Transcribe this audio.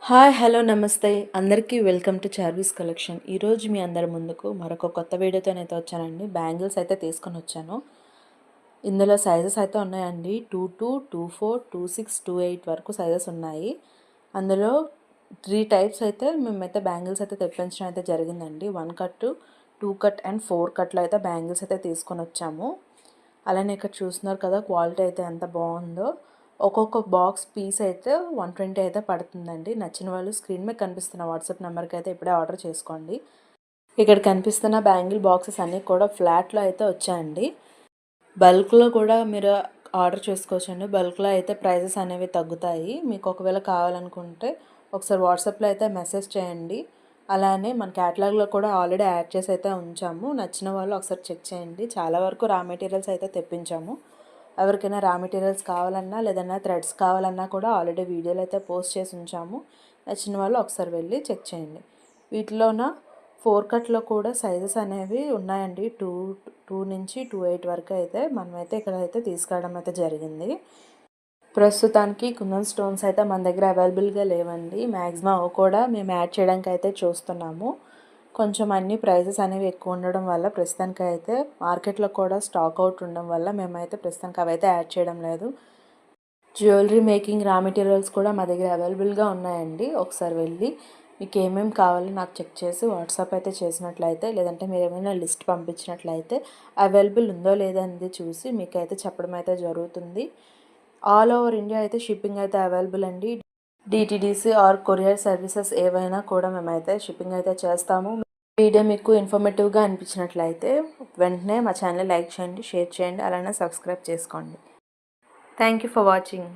Hi hello నమస్తే అందరికీ welcome to Charvi's collection. ఈరోజు మీ అందరి ముందుకు మరొక కొత్త వీడియోతోనైతే వచ్చానండి. బ్యాంగిల్స్ అయితే తీసుకొని వచ్చాను. ఇందులో సైజెస్ అయితే ఉన్నాయండి. 22, 24, 26, 28 వరకు సైజెస్ ఉన్నాయి. అందులో 3 టైప్స్ అయితే మేమైతే బ్యాంగిల్స్ అయితే తెప్పించడం అయితే జరిగిందండి. 1 కట్, 2 కట్ అండ్ 4 కట్లో అయితే బ్యాంగిల్స్ అయితే తీసుకొని వచ్చాము. అలానే ఇక్కడ చూస్తున్నారు కదా క్వాలిటీ అయితే ఎంత బాగుందో. ఒక్కొక్క బాక్స్ పీస్ అయితే 120 అయితే పడుతుందండి. నచ్చిన వాళ్ళు స్క్రీన్ మీద కనిపిస్తున్న వాట్సాప్ నెంబర్కి అయితే ఇప్పుడే ఆర్డర్ చేసుకోండి. ఇక్కడ కనిపిస్తున్న బ్యాంగిల్ బాక్సెస్ అన్నీ కూడా ఫ్లాట్లో అయితే వచ్చాయండి. బల్క్లో కూడా మీరు ఆర్డర్ చేసుకోవచ్చండి. బల్క్లో అయితే ప్రైజెస్ అనేవి తగ్గుతాయి. మీకు ఒకవేళ కావాలనుకుంటే ఒకసారి వాట్సాప్లో అయితే మెసేజ్ చేయండి. అలానే మన క్యాటలాగ్లో కూడా ఆల్రెడీ యాడ్ చేసి అయితే ఉంచాము. నచ్చిన వాళ్ళు ఒకసారి చెక్ చేయండి. చాలా వరకు రా మెటీరియల్స్ అయితే తెప్పించాము. ఎవరికైనా రా మెటీరియల్స్ కావాలన్నా లేదన్నా థ్రెడ్స్ కావాలన్నా కూడా ఆల్రెడీ వీడియోలు అయితే పోస్ట్ చేసి ఉంచాము. నచ్చిన వాళ్ళు ఒకసారి వెళ్ళి చెక్ చేయండి. వీటిలోన 4 కట్లో కూడా సైజెస్ అనేవి ఉన్నాయండి. టూ నుంచి 28 వరకు అయితే మనమైతే ఇక్కడైతే తీసుకురావడం అయితే జరిగింది. ప్రస్తుతానికి కుందన్ స్టోన్స్ అయితే మన దగ్గర అవైలబుల్గా లేవండి. మ్యాక్సిమం అవి కూడా మేము యాడ్ చేయడానికి అయితే చూస్తున్నాము. కొంచెం అన్ని ప్రైజెస్ అనేవి ఎక్కువ ఉండడం వల్ల ప్రస్తుతానికి అయితే మార్కెట్లో కూడా స్టాక్ అవుట్ ఉండడం వల్ల మేమైతే ప్రస్తుతానికి అవైతే యాడ్ చేయడం లేదు. జ్యువెలరీ మేకింగ్ రా మెటీరియల్స్ కూడా మా దగ్గర అవైలబుల్గా ఉన్నాయండి. ఒకసారి వెళ్ళి మీకు ఏమేమి కావాలో నాకు చెక్ చేసి వాట్సాప్ అయితే చేసినట్లయితే లేదంటే మీరు ఏమైనా లిస్ట్ పంపించినట్లయితే అవైలబుల్ ఉందో లేదనేది చూసి మీకు అయితే చెప్పడం అయితే జరుగుతుంది. ఆల్ ఓవర్ ఇండియా అయితే షిప్పింగ్ అయితే అవైలబుల్ అండి. డిటీడీసీ ఆర్ కొరియర్ సర్వీసెస్ ఏవైనా కూడా మేమైతే షిప్పింగ్ అయితే చేస్తాము. వీడియో మీకు ఇన్ఫర్మేటివ్గా అనిపించినట్లయితే వెంటనే మా ఛానల్ లైక్ చేయండి, షేర్ చేయండి, అలానే సబ్స్క్రైబ్ చేసుకోండి. Thank you for watching.